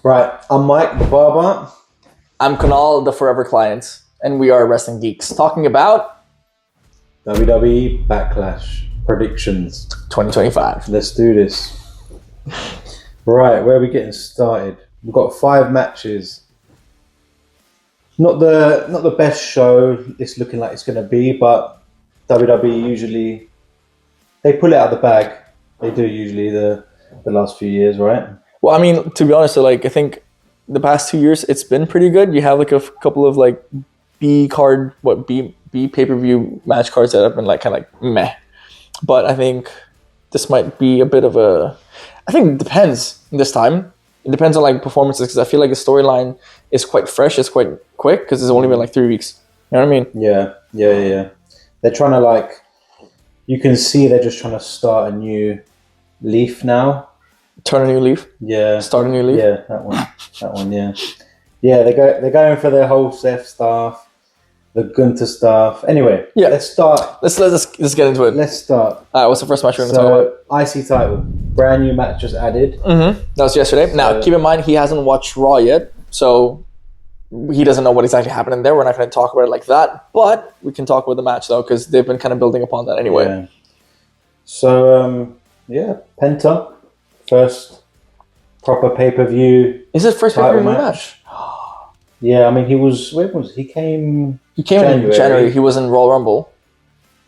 Right, I'm Mike the Barber. I'm Kunal, the Forever Client, and we are Wrestling Geeks, talking about WWE Backlash predictions. 2025. Let's do this. Right, where are we getting started? We've got 5 matches. Not the best show it's looking like it's going to be, but WWE usually they pull it out of the bag. They do usually the last few years, right? Well, I mean, to be honest, I think the past 2 years it's been pretty good. You have like a couple of like B pay-per-view match cards that have been like kind of like meh. But I think this might be a bit of a. I think it depends this time. It depends on like performances because I feel like the storyline is quite fresh. It's quite quick because it's only been like 3 weeks. You know what I mean? Yeah. They're trying to like. You can see they're just trying to start a new leaf now. Turn a new leaf. Yeah. Start a new leaf. Yeah, that one. Yeah. Yeah, they're going for their whole Seth stuff, the Gunther stuff. Anyway, yeah. Let's start. Let's get into it. Let's start. All right, what's the first match we're going to talk about? IC title, brand new match just added. Mm-hmm. That was yesterday. Now, keep in mind he hasn't watched Raw yet, so he doesn't know what exactly happened there. We're not going to talk about it like that, but we can talk about the match though because they've been kind of building upon that anyway. Yeah. So Penta. First proper pay-per-view. Is it first pay-per-view match? Yeah, I mean he was. Where was he? Came in January. He was in Royal Rumble.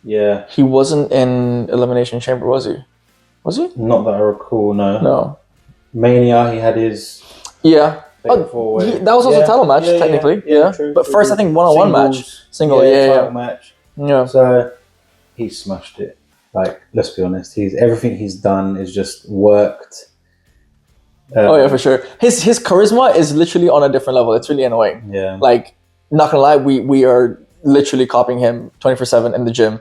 Yeah. He wasn't in Elimination Chamber, was he? Was he? Not that I recall. No. Mania. He had his. Yeah. That was also a title match technically. Yeah. True, but first, I think one-on-one match. Single. Title match. Yeah. So he smashed it. Like, let's be honest, everything he's done is just worked. Oh yeah, for sure. His charisma is literally on a different level. It's really annoying. Yeah. Like, not gonna lie, we are literally copying him 24/7 in the gym.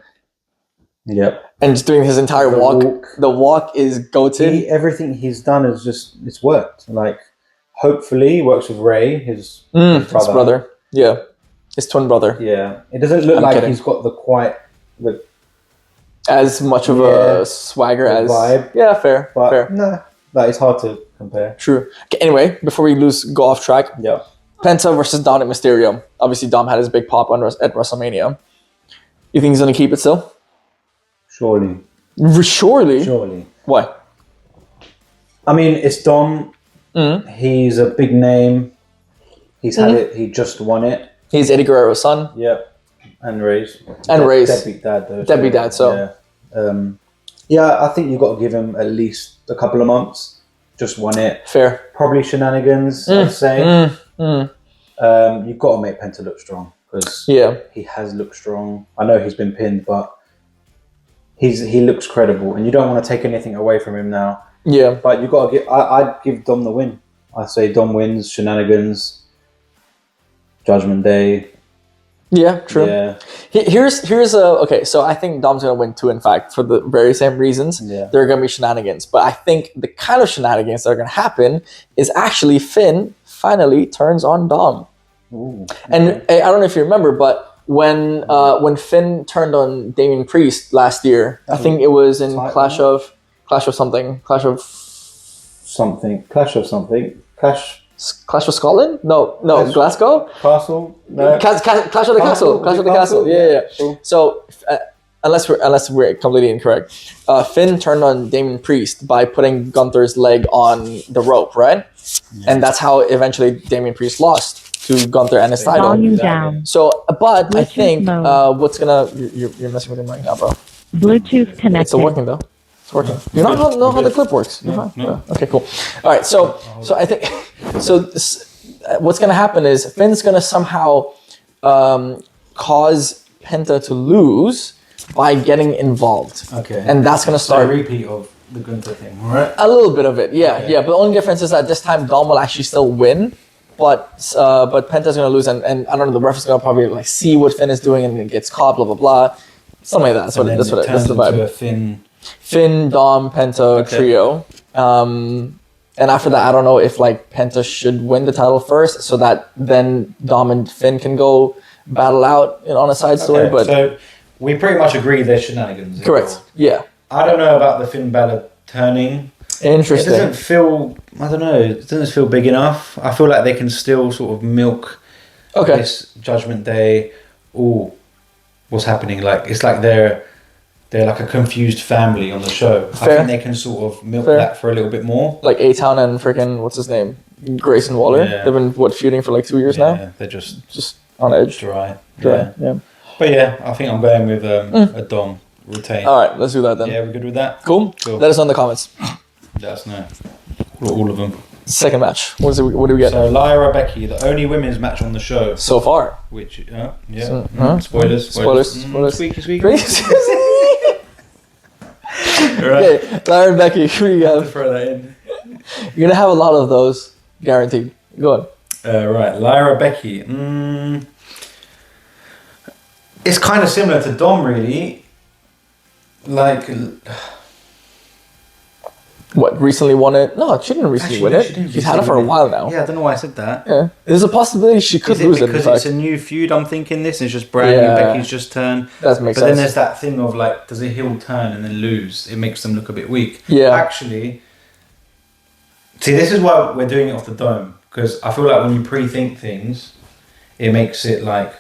Yep. And just doing his entire walk. The walk is goated. Everything he's done is it's worked. Like, hopefully, he works with Ray, his brother. Yeah. His twin brother. Yeah. It doesn't look like he's got the as much of a swagger as vibe. Yeah, fair. No, that is hard to compare. True. Okay, anyway, before we go off track, Penta versus Dominic Mysterio. Obviously, Dom had his big pop at WrestleMania. You think he's gonna keep it still? Surely. Why? I mean, it's Dom. He's a big name. He's had it. He just won it. He's Eddie Guerrero's son. Yep. And Ray's. Deadbeat dad, though. Deadbeat dad, so. Yeah. I think you've got to give him at least a couple of months. Just won it. Fair. Probably shenanigans, I'd say. You've got to make Penta look strong. Because he has looked strong. I know he's been pinned, but he looks credible. And you don't want to take anything away from him now. Yeah. But you've got to I'd give Dom the win. I'd say Dom wins, shenanigans, Judgment Day. Yeah, true. Yeah. Here's okay. So I think Dom's gonna win too. In fact, for the very same reasons, there are gonna be shenanigans. But I think the kind of shenanigans that are gonna happen is actually Finn finally turns on Dom. Ooh, okay. And I don't know if you remember, but when Finn turned on Damian Priest last year, I think it was in Clash of something. Clash of Scotland? No, Glasgow? Castle? No. Clash of the Castle. Clash of the Castle. Yeah. Cool. So, unless we're completely incorrect, Finn turned on Damian Priest by putting Gunther's leg on the rope, right? Yeah. And that's how eventually Damian Priest lost to Gunther and his title. Volume down. So, but Bluetooth I think mode. you're messing with your mic now, bro. Bluetooth connected. It's still working though. It's working. Do you not know how the clip works? No. Okay, cool. All right, so I think what's going to happen is Finn's going to somehow cause Penta to lose by getting involved. Okay. And that's going to start a repeat of the Gunther thing, right? A little bit of it, yeah. But the only difference is that this time Dom will actually still win, but Penta's going to lose, and I don't know, the ref is going to probably like see what Finn is doing and it gets caught, blah blah blah, something like that. That's the vibe. Into a Finn, Dom, Penta trio. And after that, I don't know if like Penta should win the title first, so that then Dom and Finn can go battle out on a side story. But so we pretty much agree there's shenanigans. Correct. Yeah. I don't know about the Finn Balor turning. It Interesting. doesn't feel. I don't know. It doesn't feel big enough. I feel like they can still sort of milk Okay. this Judgment Day. Oh, what's happening? Like it's like they're like a confused family on the show. Fair. I think they can sort of milk Fair. that for a little bit more. Like A-Town and freaking what's his name, Grayson Waller. Yeah. They've been feuding for like 2 years now. Yeah, they're just On edge. dry. Dry. Yeah. Yeah. But yeah, I think I'm going with a Dom retain. All right, let's do that then. Yeah, we're good with that. Cool. Cool. Let us know in the comments. Let us know. All of them. Second match. What do we get So Lyra Becky, the only women's match on the show. so far? Which yeah. So, Spoilers. Spoilers. Squeaky squeaky. Crazy. Right. Okay, Lyra and Becky, who do you Have to have? throw that in. You're gonna have a lot of those, guaranteed. Go on. Right, Lyra Becky. It's kind of similar to Dom, really. Like, What, recently won it? No, she didn't recently actually, win no, it. she didn't She's had it for a recently win while now. yeah, I don't know why I said that. Yeah. There's a possibility she could Is it lose it, in because fact. it's a new feud? I'm thinking this is just brand Yeah. new. Becky's just turned. That makes But then sense. there's that thing of like, does a heel turn and then lose? It makes them look a bit weak. Yeah. Actually, see, this is why we're doing it off the dome, because I feel like when you pre-think things, it makes it like,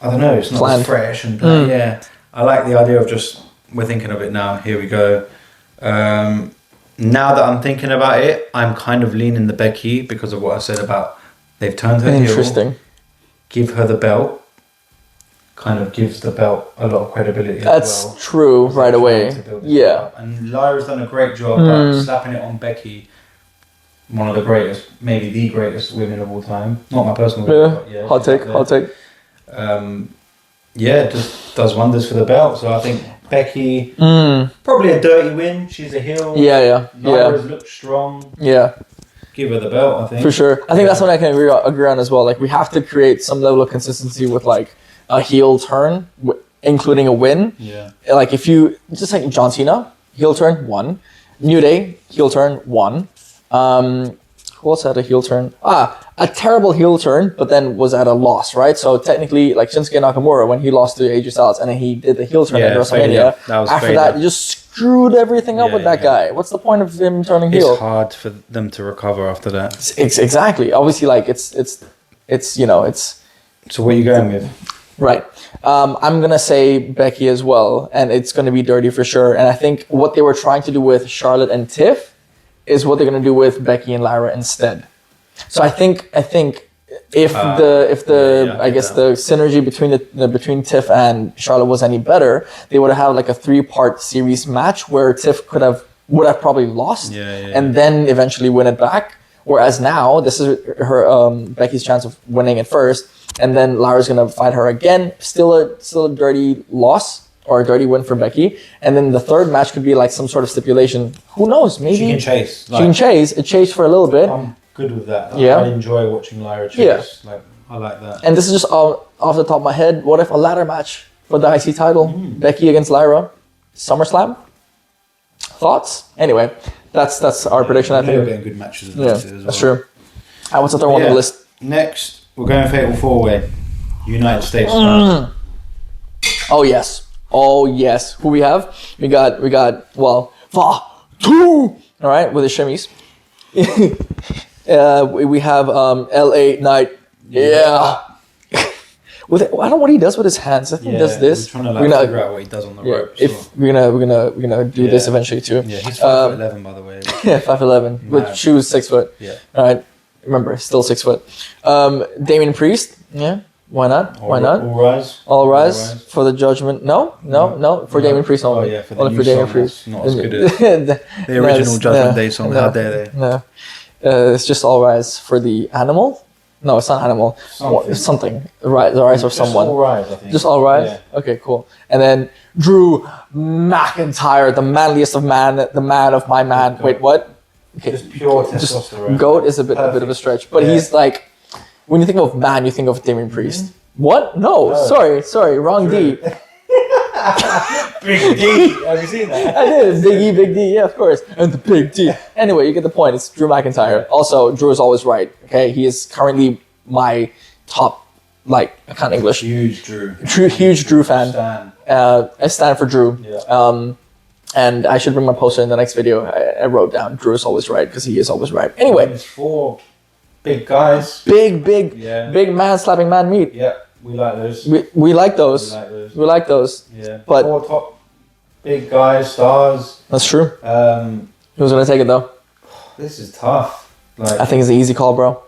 I don't know, it's not Planned. as fresh and yeah. I like the idea of just we're thinking of it now. Here we go. Now that I'm thinking about it, I'm kind of leaning the Becky because of what I said about they've turned her heel. Interesting. Give her the belt. Kind of gives the belt a lot of credibility That's as well. true right away. To build it Yeah. up. And Lyra's done a great job like, slapping it on Becky. One of the greatest, maybe the greatest women of all time. Not my personal Yeah. but yeah. Hot she's take. up there. Hot take. Yeah, just does wonders for the belt. So I think Becky, probably a dirty win. She's a heel. Yeah. Lyra's looked strong. Yeah. Give her the belt, I think. For sure. I think that's what I can agree on as well. Like, we have to create some level of consistency with, like, a heel turn, including a win. Yeah. Like, if you, just like John Cena, heel turn, 1. New Day, heel turn, 1. Who else had a heel turn? A terrible heel turn, but then was at a loss, right? So technically, like Shinsuke Nakamura, when he lost to AJ Styles, and then he did the heel turn at WrestleMania. Vader. That was After Vader. that, you just screwed everything up Yeah, with that yeah. guy. What's the point of him turning heel? It's hard for them to recover after that. Exactly. Obviously, like it's you know, it's So what are you going with? right. I'm gonna say Becky as well, and it's gonna be dirty for sure. And I think what they were trying to do with Charlotte and Tiff is what they're gonna do with Becky and Lyra instead. So I think if the yeah, I guess the synergy between Tiff and Charlotte was any better, they would have like a 3-part series match where Tiff would have probably lost and then eventually win it back. Whereas now this is her Becky's chance of winning it first, and then Lyra's gonna fight her again. Still a dirty loss or a dirty win for Becky, and then the third match could be like some sort of stipulation. Who knows? Maybe She can chase. She can chase. It chased for a little bit. I'm good with that. Yeah. I enjoy watching Lyra chase. Yeah. Like, I like that. And this is just off the top of my head. What if a ladder match for the IC title? Becky against Lyra, SummerSlam. Thoughts? Anyway, that's our prediction. I They're think. getting good matches as Yeah, well. as well. that's true. And what's the third one on the list? Next, we're going Fatal 4-Way. United States first. Oh yes. Oh yes. Who we have? We got well, two. All right, with the shimmies. We have LA Knight. Yeah. With it, I don't know what he does with his hands. I think he does this. We're trying to like, figure out what he does on the rope. If we're gonna do this eventually too. Yeah, he's 5'11", by the way. Yeah, 5'11", with Mad. shoes 6 foot. Yeah. All right. Remember, still 6 foot. Damien Priest. Yeah. Why not? Why not? All rise. All rise for the judgment. No. For Damien Priest only. Oh yeah, for the only new for Damien song, Priest. Not as good as the original Judgment Day song. How dare they? No. It's just all rise for the animal. No, it's not animal. Something. Right, the rise of someone. Just all rise, I think. Just all rise. Yeah. Okay, cool. And then Drew McIntyre, the manliest of man, the man of my man. Goat. Wait, what? Okay. Just pure testosterone. Goat is a bit of a stretch, but Yeah. he's like, when you think of man, you think of Damien Priest. What? No, sorry, wrong D. Big D. Have you seen that? I did. Big D, yeah, of course. And the Big D. Anyway, you get the point. It's Drew McIntyre. Also, Drew is always right. Okay, he is currently my top, like, I can't English. Huge Drew. Huge Drew fan. Stan. I stand for Drew. Yeah. And I should bring my poster in the next video. I wrote down Drew is always right because he is always right. Anyway, It's 4 big guys. big man slapping man meat. Yeah, we like those. We like those. We like those. Yeah, But 4 top big guys, stars. that's true. Who's gonna take it though? This is tough. Like, I think it's an easy call, bro.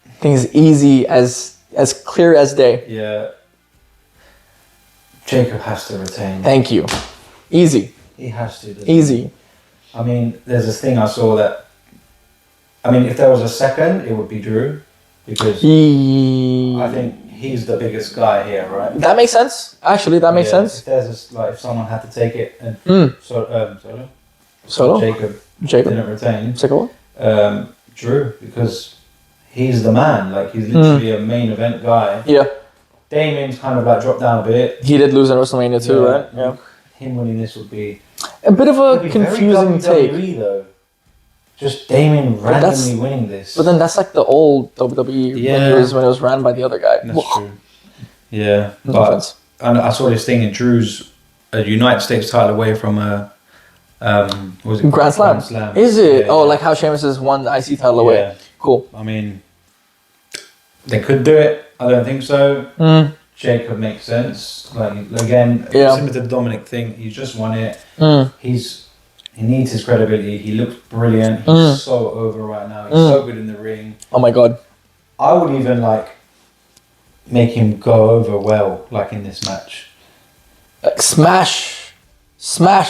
I think it's easy as clear as day. yeah, Jacob has to retain. Thank you. Easy. He has to. Easy. I mean, there's this thing I saw that. I mean, if there was a second, it would be Drew, because I think he's the biggest guy here, right? That makes sense. Actually, that makes sense. If there's this, like, if someone had to take it, and Solo. Jacob didn't retain. Second one. Drew, because he's the man. Like, he's literally a main event guy. Yeah. Damien's kind of like dropped down a bit. He did lose in WrestleMania too, right? Yeah. Him winning this would be A bit of a it'd be confusing very take. WWE, though. Just Damien randomly winning this. But then that's like the old WWE when it was ran by the other guy. That's true. Yeah, No but offense. I saw this thing in Drew's a United States title away from a what was it? Grand Slam. Is it? Yeah, oh, yeah. like how Sheamus has won the IC title away. Yeah. Cool. I mean, they could do it. I don't think so. Jacob makes sense. Like, again, similar to the Dominic thing, he's just won it. He needs his credibility. He looks brilliant. He's so over right now. He's so good in the ring. Oh my god. I would even like make him go over well, like in this match. Like smash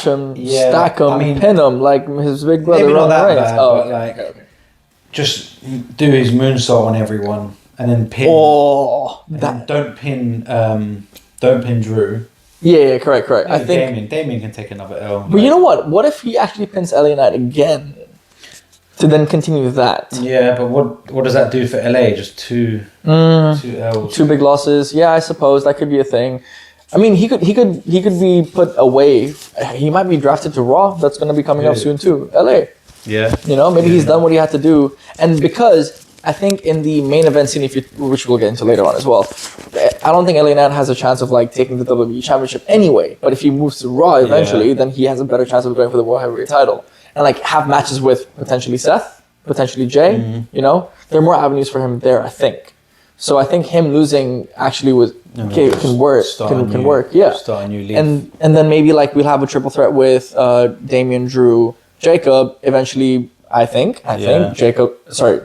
him, Yeah, stack him, I mean, pin him like his big brother. Maybe not Roman that Reigns. bad, Oh, but like just do his moonsault on everyone and then pin. Oh, and that. then don't pin Drew. Yeah, correct. I think. Damien can take another L. But you know what? What if he actually pins LA Knight again to then continue that? Yeah, but what does that do for LA? Just two L's. 2 big losses. Yeah, I suppose that could be a thing. I mean, he could be put away. He might be drafted to Raw. That's going to be coming up soon too. LA. Yeah. You know, maybe he's done what he had to do, and because I think in the main event scene, which we'll get into later on as well, I don't think LA Knight has a chance of like taking the WWE Championship anyway. But if he moves to Raw eventually, then he has a better chance of going for the World Heavyweight title and like have matches with potentially Seth, potentially Jay. You know, there are more avenues for him there, I think. So I think him losing actually can work. Yeah, Start a new league. and then maybe like we'll have a triple threat with Damien, Drew, Jacob. Eventually, I think Jacob. Sorry.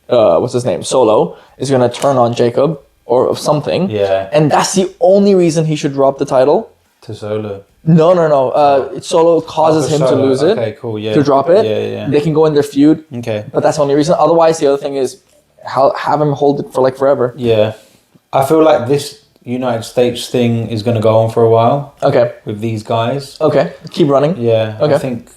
What's his name? Solo is gonna turn on Jacob or something. Yeah. And that's the only reason he should drop the title. To Solo. No. Solo causes him to lose it. Okay, cool. Yeah. To drop it. Yeah. They can go in their feud. Okay. But that's the only reason. Otherwise, the other thing is have him hold it for like forever. Yeah. I feel like this United States thing is going to go on for a while. Okay. With these guys. Okay. Keep running. Yeah. Okay. I think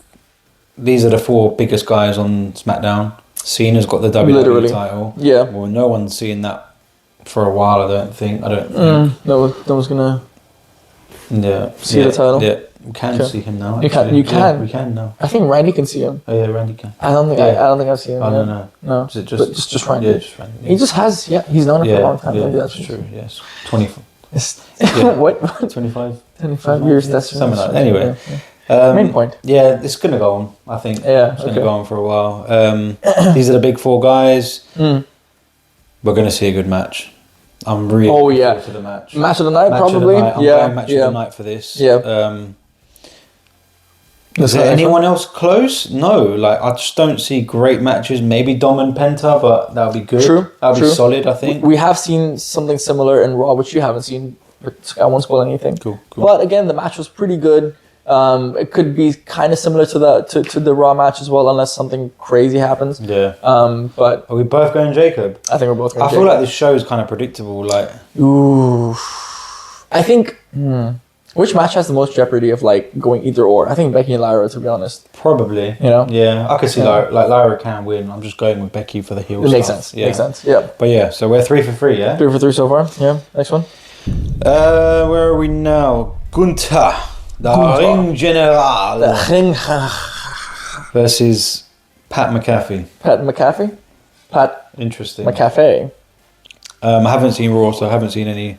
these are the 4 biggest guys on SmackDown. Cena's got the WWE title. Yeah. Well, no one's seen that for a while. I don't think. No one's gonna. Yeah. See the title. Yeah. We can see him now. You can. actually. You can. Yeah, we can now. I think Randy can see him. Oh yeah, Randy can. I don't think. I don't think I've seen him. I don't yet. know. No. Is it just Randy. Yeah, just Randy. Yeah. He just has. Yeah. He's known it for a long time. Yeah, Maybe that's that's true. Yes. 25. What? 25. 25 years. That's something like that. Anyway. Main point. Yeah, it's going to go on, I think. Yeah, it's going to go on for a while. These are the big 4 guys. We're going to see a good match. I'm really looking forward to the match. Match of the night, Match probably. Of the night. I'm going match of the night for this. Yeah. Is there anyone else close? No. Like, I just don't see great matches. Maybe Dom and Penta, but that would be good. True. That would be solid, I think. We have seen something similar in Raw, which you haven't seen, but I won't spoil anything. Cool. But again, the match was pretty good. It could be kind of similar to the Raw match as well, unless something crazy happens. Yeah. But are we both going Jacob? I think we're both going I feel like this show is kind of predictable. Like, ooh, I think which match has the most jeopardy of like going either or? I think Becky and Lyra, to be honest. probably. You know? Yeah, I could see Lyra can win. I'm just going with Becky for the heel. It makes sense. Yeah. Makes sense. Yeah. But yeah, so we're 3 for 3. Yeah. 3 for 3 so far. Yeah. Next one. Where are we now? Gunther. The Ring General The Ring. versus Pat McAfee. Pat McAfee. Interesting. McAfee. I haven't seen Raw, so I haven't seen any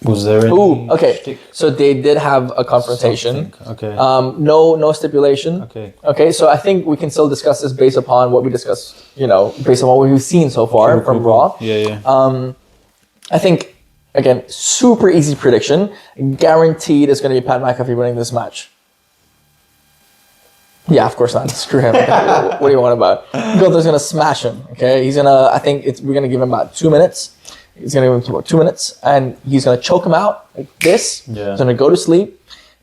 Was there any? Ooh, okay. shtick? So they did have a confrontation. Something. Okay. No stipulation. Okay. Okay, so I think we can still discuss this based upon what we discussed, based on what we've seen so far from Raw. Yeah. I think, again, super easy prediction. Guaranteed it's going to be Pat McAfee winning this match. Yeah, of course not. Screw him. What do you want about? Gunther's going to smash him, okay? We're going to give him about 2 minutes. He's going to give him about 2 minutes, and he's going to choke him out like this. Yeah. He's going to go to sleep.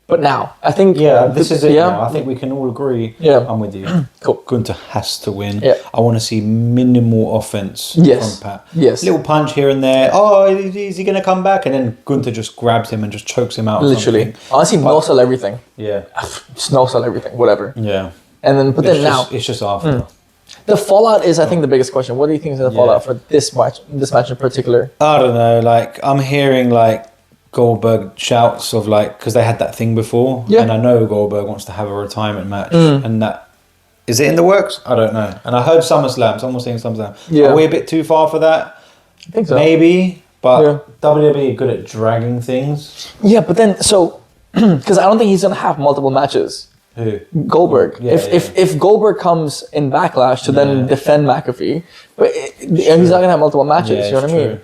But now, I think... this is it now. I think we can all agree. Yeah. I'm with you. Cool. Gunther has to win. Yeah. I want to see minimal offense Yes. from Pat. Yes. Little punch here and there. Oh, is he going to come back? And then Gunther just grabs him and just chokes him out. Literally. Honestly, no-sell everything. Yeah. Just no-sell everything. Whatever. Yeah. And then, It's just after. The fallout is, I think, the biggest question. What do you think is the fallout for this match in particular? I don't know. Like, I'm hearing, like, Goldberg shouts of, like, because they had that thing before. Yeah. And I know Goldberg wants to have a retirement match. And that, is it in the works? I don't know. And I heard SummerSlam. Someone was saying SummerSlam. Yeah. Are we a bit too far for that? I think so. Maybe. But WWE are good at dragging things. Yeah, but then, so, because I don't think he's going to have multiple matches. Who? Goldberg. Yeah, if Goldberg comes in Backlash to then defend McAfee, but he's not gonna have multiple matches. You know what I mean?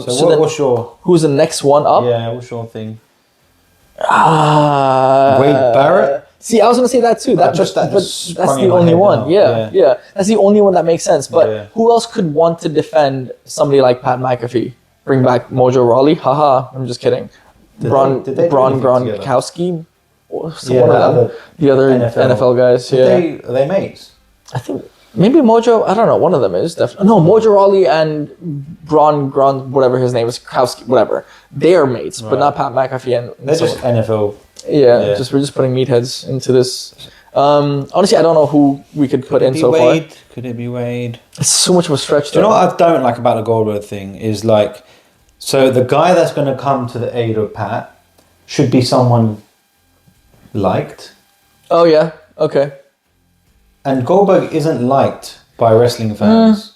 So what's your? Who's the next one up? Yeah, what's your thing? Wade Wade Barrett. See, I was gonna say that too. But that's the only one. Yeah, that's the only one that makes sense. But who else could want to defend somebody like Pat McAfee? Bring back Mojo Rawley? Haha, I'm just kidding. Braun Gronkowski. The other NFL guys. Yeah, Are they mates? I think maybe Mojo. I don't know. One of them is definitely Mojo Rawley and Braun, whatever his name is, Kowski, whatever. They are mates, but not Pat McAfee and. They're just NFL. Yeah, we're just putting meatheads into this. Honestly, I don't know who we could put in so far. Could it be Wade? It's so much of a stretch. Do you know what I don't like about the Goldberg thing is like, so the guy that's going to come to the aid of Pat should be someone liked. Oh yeah. Okay. And Goldberg isn't liked by wrestling fans.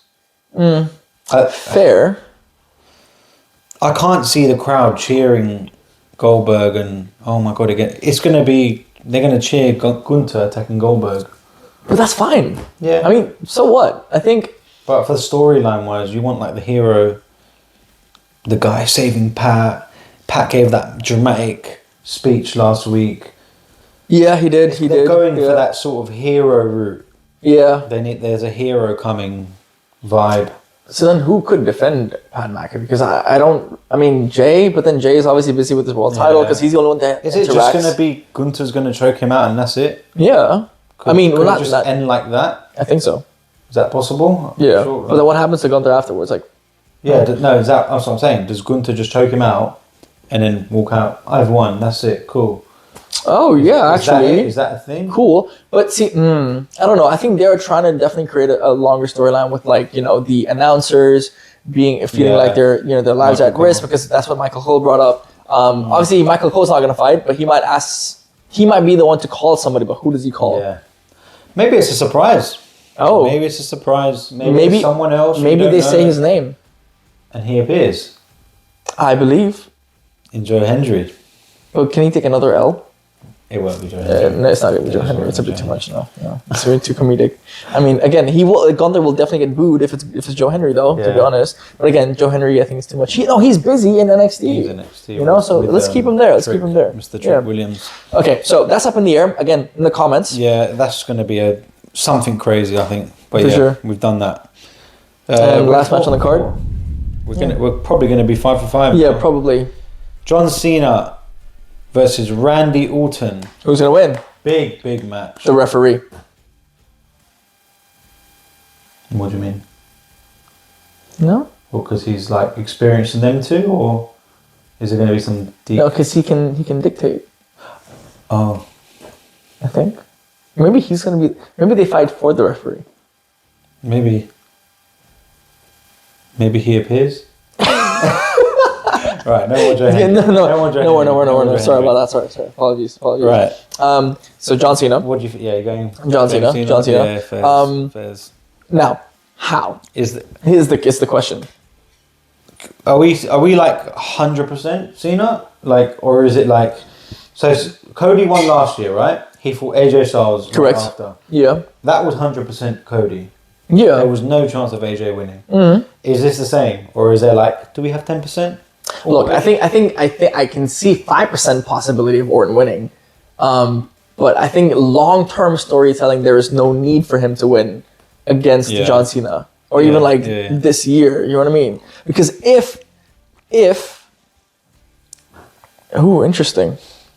Fair. I can't see the crowd cheering Goldberg and oh my god again. It's going to be they're going to cheer Gunther attacking Goldberg. But that's fine. Yeah. I mean, so what? I think. But for the storyline wise, you want like the hero, the guy saving Pat. Pat gave that dramatic speech last week. Yeah, he did. They're going for that sort of hero route. Yeah. There's a hero coming vibe. So then who could defend Pat McAfee? Because I don't... I mean, Jay, but then Jay is obviously busy with his world title because he's the only one that Is it just going to be Gunther's going to choke him out and that's it? Yeah. Could it just end like that? I think so. Is that possible? Yeah. Sure, right? But then what happens to Gunther afterwards? Like, that's what I'm saying. Does Gunther just choke him out and then walk out? I've won. That's it. Cool. Oh yeah, actually, is that a thing? Cool, but see, I don't know. I think they're trying to definitely create a longer storyline with the announcers feeling like their lives are at risk because that's what Michael Cole brought up. Obviously, Michael Cole's not going to fight, but he might be the one to call somebody. But who does he call? Yeah, maybe it's a surprise. Oh, maybe it's a surprise. Maybe it's someone else. Maybe they say his name, and he appears. I believe. In Joe Hendry. But can he take another L? It won't be Joe Hendry. No, it's not going to be Joe Hendry. It's a bit too much now. No, it's really too comedic. I mean, again, Gunther will definitely get booed if it's Joe Henry though. To be honest, but again, Joe Henry, I think it's too much. He's busy in NXT. He's in NXT. So let's keep him there. Mr. Trick Williams. Okay, so that's up in the air again in the comments. Yeah, that's going to be something crazy, I think. But For sure. We've done that. And last match on the card. We're probably going to be 5 for 5. Yeah, probably. John Cena versus Randy Orton. Who's going to win? Big match. The referee. What do you mean? No? Well, because he's like experiencing them too, or is it going to be some deep? No, because he can dictate. Oh. I think. Maybe he's going to be... Maybe they fight for the referee. Maybe he appears. Right, no more Joe Henry. No. Sorry about that. Sorry. Apologies. Right. So John Cena. What do you? Yeah, you're going. John Cena. Yeah, fairs. Now, how is the question? Are we like 100% Cena? Like, or is it like? So Cody won last year, right? He fought AJ Styles. Correct. Right after. Yeah. That was 100% Cody. Yeah. There was no chance of AJ winning. Mm-hmm. Is this the same, or is there like? Do we have 10%? Look, I think I can see 5% possibility of Orton winning, but I think long-term storytelling there is no need for him to win against John Cena or even this year. You know what I mean? Because if interesting.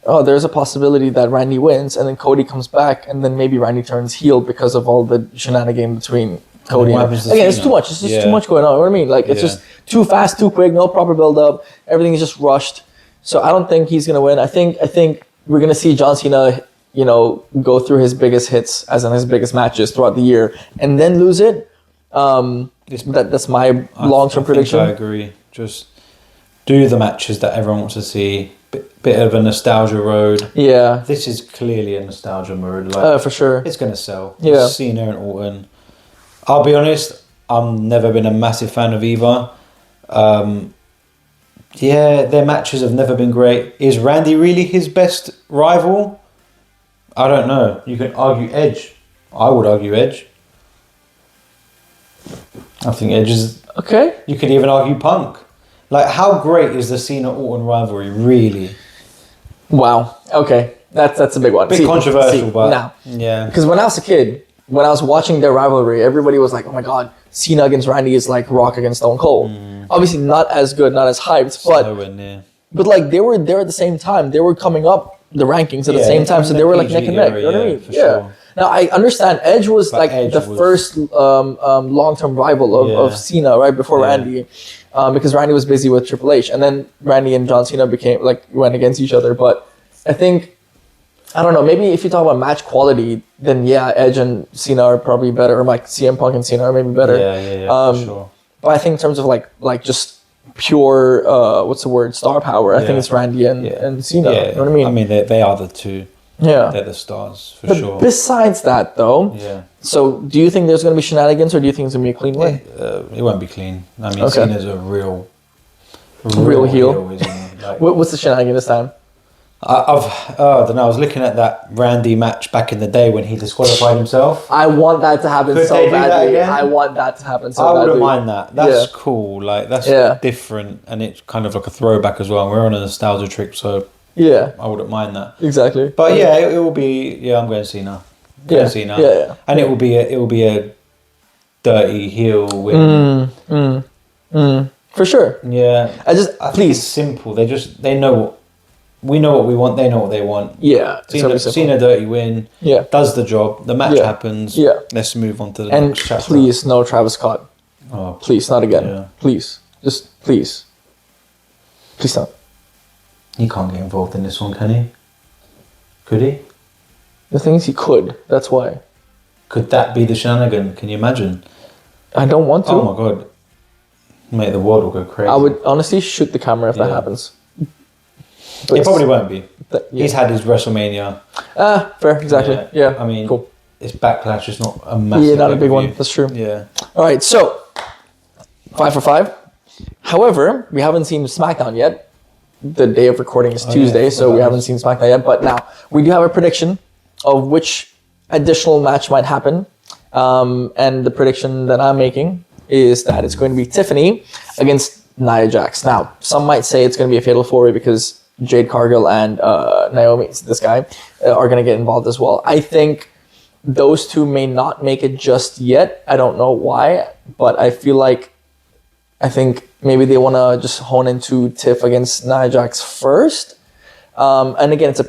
Oh, there's a possibility that Randy wins and then Cody comes back and then maybe Randy turns heel because of all the shenanigans between Cody and again, it's too much. It's just too much going on. You know what I mean? Like, it's just too fast, too quick, no proper build-up. Everything is just rushed. So I don't think he's going to win. I think we're going to see John Cena, go through his biggest hits, as in his biggest matches throughout the year, and then lose it. That's my long-term prediction. I agree. Just do the matches that everyone wants to see. Bit of a nostalgia road. Yeah. This is clearly a nostalgia road. Like, for sure. It's going to sell. Yeah. Cena and Orton. I'll be honest, I've never been a massive fan of either. Their matches have never been great. Is Randy really his best rival? I don't know. You can argue Edge. I would argue Edge. I think Edge is... Okay. You could even argue Punk. Like, how great is the Cena-Orton rivalry, really? Wow. Okay. That's a big one. Controversial, but... Now. Yeah. Because when I was a kid, when I was watching their rivalry, everybody was like, oh my God, Cena against Randy is like Rock against Stone Cold. Obviously not as good, not as hyped, but like they were there at the same time. They were coming up the rankings at the same time, so they were like neck and neck. You know what I mean? Sure. Now I understand Edge was first long-term rival of Cena right before Randy, because Randy was busy with Triple H, and then Randy and John Cena went against each other. But I think, I don't know, maybe if you talk about match quality, then Edge and Cena are probably better, or like CM Punk and Cena are maybe better. For sure. But I think in terms of like just pure star power, I think it's Randy and Cena. You know what I mean? I mean, they are the two. Yeah. They're the stars, for sure. Besides that, though, so do you think there's going to be shenanigans, or do you think it's going to be a clean win? It won't be clean. I mean, Cena's a real heel. Isn't he? Like, What's the shenanigan this time? I don't know. I was looking at that Randy match back in the day when he disqualified himself. I want that to happen Could so they do badly. that again? I want that to happen so I badly. wouldn't mind that. That's cool. Like, that's different, and it's kind of like a throwback as well. We're on a nostalgia trip, so I wouldn't mind that. Exactly. But it will be. I'm going Cena. Cena. Yeah. And it will be a dirty heel win. For sure. Yeah. I think it's simple. They know. We know what we want. They know what they want. Yeah. Cena dirty win. Yeah. Does the job. The match happens. Yeah. Let's move on to the next chapter. And please, no Travis Scott. Oh, please, not again. Yeah. Please. Just please. Please don't. He can't get involved in this one, can he? Could he? The thing is, he could. That's why. Could that be the shenanigan? Can you imagine? I don't want to. Oh my God. Mate, the world will go crazy. I would honestly shoot the camera if that happens. But it probably won't be. He's had his WrestleMania. Fair, exactly. Yeah. I mean, cool. It's Backlash. It's not a massive. Yeah, not a big one. That's true. Yeah. All right, so 5 for 5. However, we haven't seen SmackDown yet. The day of recording is Tuesday, so we haven't seen SmackDown yet. But now we do have a prediction of which additional match might happen, and the prediction that I'm making is that it's going to be Tiffany against Nia Jax. Now, some might say it's going to be a fatal four-way because Jade Cargill and Naomi, this guy, are going to get involved as well. I think those two may not make it just yet. I don't know why, but I think maybe they want to just hone into Tiff against Nia Jax first. And again, it's a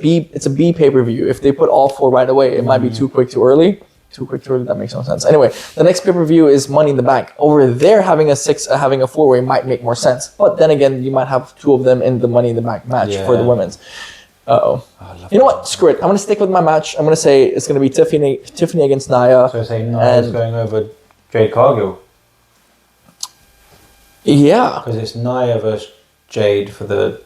B pay-per-view. If they put all four right away, it might be too early. That makes no sense. Anyway, the next pay-per-view is Money in the Bank. Over there, having a four-way might make more sense. But then again, you might have two of them in the Money in the Bank match for the women's. You know what? Screw it. I'm going to stick with my match. I'm going to say it's going to be Tiffany against Nia. So say Nia's going over Jade Cargill. Yeah. Because it's Nia versus Jade for the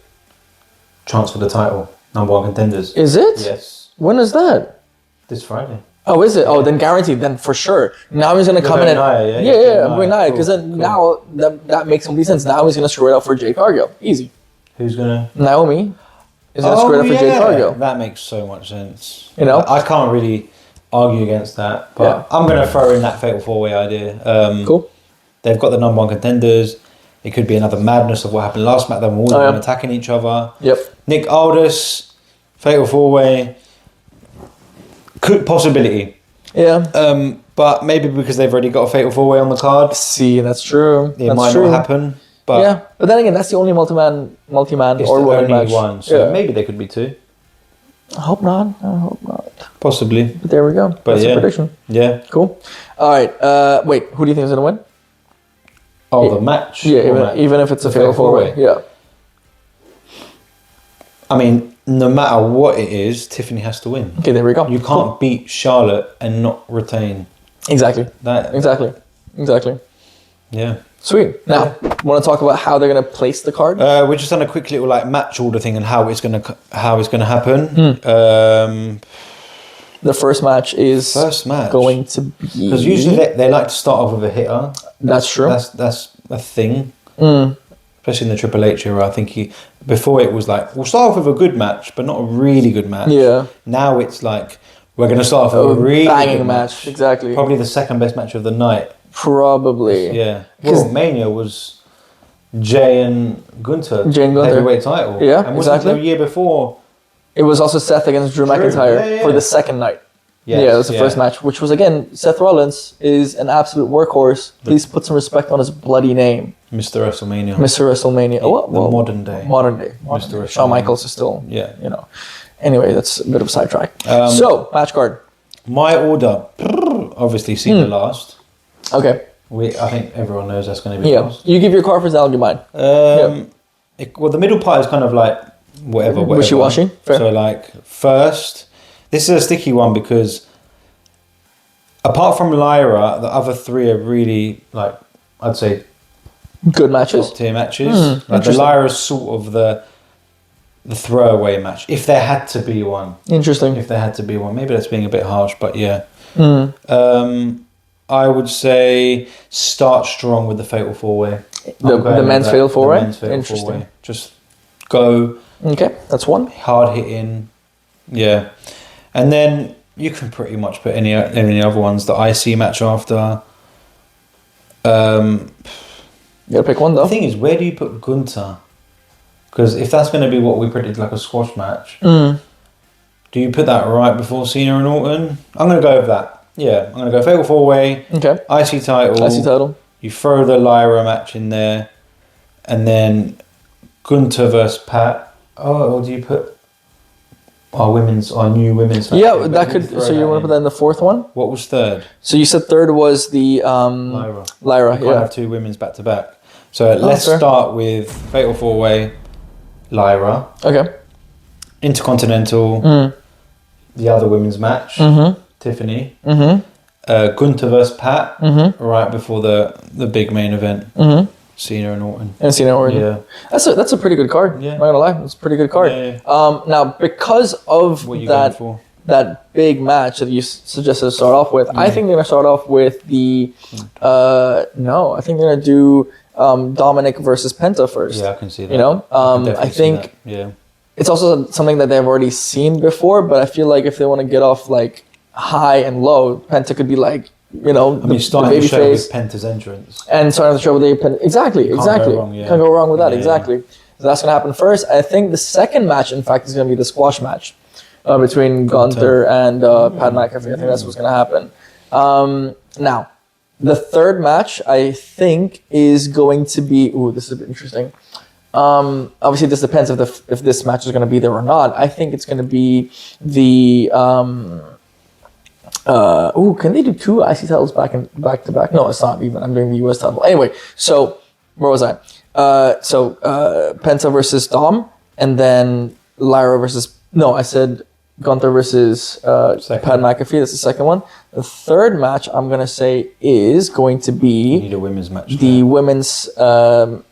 chance for the title. Number one contenders. Is it? Yes. When is that? This Friday. Oh, is it? Oh, then guaranteed. Then for sure. Now he's gonna come in and I'm going Nia because then now that makes complete sense. Now he's gonna screw it up for Jade Cargill. Easy. Who's gonna? Naomi is gonna screw it up for Jade Cargill. That makes so much sense. You know, I can't really argue against that, but I'm gonna throw in that fatal 4-way idea. Cool. They've got the number 1 contenders. It could be another madness of what happened last SmackDown. They've all been attacking each other. Yep. Nick Aldis, fatal 4-way. Could possibility. Yeah. But maybe because they've already got a fatal 4-way on the card. See, that's true. It might not happen. But yeah, but then again, that's the only multi-man it's or the woman only match. one. So maybe there could be 2. I hope not. Possibly. But there we go. But that's a prediction. Yeah. Cool. All right. Wait, who do you think is going to win? Oh, the match? Yeah, even if it's a fatal 4-way. Yeah. I mean, no matter what it is, Tiffany has to win. Okay, there we go. You can't beat Charlotte and not retain. Exactly. That. Exactly. Yeah. Sweet. Now, want to talk about how they're going to place the card? We're just on a quick little match order thing and how it's going to happen. The first match is going to be because usually they like to start off with a hitter. That's true. That's a thing. Especially in the Triple H era, I think before it was like we'll start off with a good match, but not a really good match. Yeah. Now it's like we're going to start off with a really banging good match. Exactly. Probably the second best match of the night. Probably. Yeah. Well, Mania was Jay and Gunther. Heavyweight title. Yeah, and wasn't the year before? It was also Seth against Drew McIntyre for the second night. Yes, it was the first match, which was, again, Seth Rollins is an absolute workhorse. Please put some respect on his bloody name. Mr. WrestleMania. Mr. WrestleMania. Modern day. Modern day. Mr. Shawn Michaels is still, Anyway, that's a bit of a sidetrack. So, match card. My order, obviously, Cena last. Okay. I think everyone knows that's going to be last. You give your card first, I'll give mine. Well, the middle part is kind of like whatever. Wishy-washy. Fair. So, like, first, this is a sticky one because apart from Lyra, the other 3 are really, like, I'd say, good matches. Top tier matches. Like the Lyra's sort of the throwaway match, if there had to be one. Interesting. If there had to be one. Maybe that's being a bit harsh, but yeah. I would say start strong with the Fatal 4-way. The men's Fatal 4-way? The men's Fatal Interesting. 4-way. Just go. Okay, that's one. Hard hitting. Yeah. And then you can pretty much put any other ones. The IC match after. You gotta pick one though. The thing is, where do you put Gunther? Because if that's going to be what we predicted, like a squash match, do you put that right before Cena and Orton? I'm going to go with that. Yeah, I'm going to go Fatal 4-way. Okay. IC title. You throw the Lyra match in there, and then Gunther versus Pat. Oh, or do you put our new women's match? Yeah, that could. So you want to put that in the fourth one? What was third? So you said third was the Lyra. You can't have 2 women's back to back. So let's start with Fatal 4-way. Lyra. Okay. Intercontinental. The other women's match. Tiffany. Gunther versus Pat. Right before the big main event. Cena and Orton. Yeah. That's a pretty good card. Yeah. I'm not gonna lie. It's a pretty good card. Yeah. Now because of that big match that you suggested to start off with, I think they're gonna start off with the I think they're gonna do Dominic versus Penta first. Yeah, I can see that. You know, I think it's also something that they've already seen before, but I feel like if they want to get off like high and low, Penta could be like, starting the show with Penta's entrance. And starting the show with Penta. Exactly. Can't go wrong with that, exactly. So that's going to happen first. I think the second match, in fact, is going to be the squash match between Gunther and Pat McAfee. I think that's what's going to happen. Now, the third match, I think, is going to be... Ooh, this is a bit interesting. Obviously, this depends if this match is going to be there or not. I think it's going to be the... can they do 2 IC titles back to back? No, it's not even. I'm doing the US title. Anyway, so where was I? Penta versus Dom, and then Lyra versus... No, I said Gunther versus Pat McAfee. That's the second one. The third match, I'm going to say, is going to be... You need a women's match. The women's... but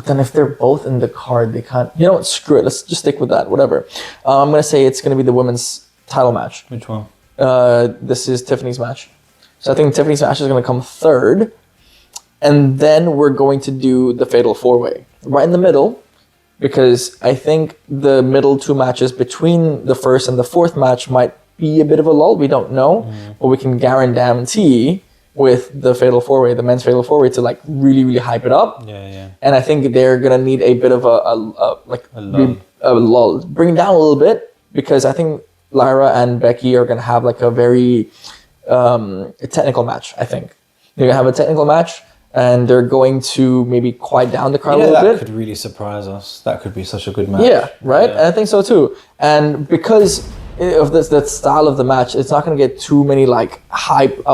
then if they're both in the card, they can't... You know what? Screw it. Let's just stick with that. Whatever. I'm going to say it's going to be the women's title match. Which one? this is Tiffany's match. So I think Tiffany's match is going to come third. And then we're going to do the Fatal 4-Way. Right in the middle. Because I think the middle 2 matches between the first and the fourth match might be a bit of a lull. We don't know. But we can guarantee with the Fatal 4-Way, the men's Fatal 4-Way, to like really, really hype it up. Yeah. And I think they're going to need a bit of a lull. Bring it down a little bit. Because I think Lyra and Becky are going to have like a very technical match, I think. They're going to have a technical match. And they're going to maybe quiet down the crowd a little bit. That could really surprise us. That could be such a good match. Yeah, right? Yeah. I think so too. And because of that style of the match, it's not going to get too many like hyped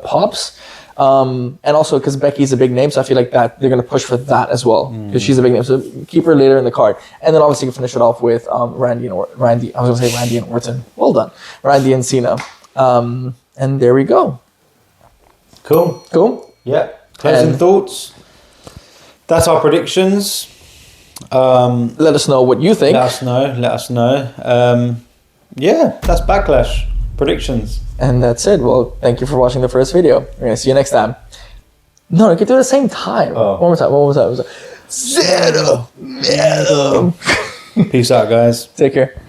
pops. And also because Becky's a big name, so I feel like that they're going to push for that as well. Because she's a big name. So keep her later in the card. And then obviously you finish it off with Randy and Orton. Well done. Randy and Cena. And there we go. Cool. Yeah. Closing thoughts. That's our predictions. Let us know what you think. Let us know. Yeah, that's Backlash predictions. And that's it. Well, thank you for watching the first video. We're going to see you next time. No, you can do it at the same time. Oh. One more time. Zero. Peace out, guys. Take care.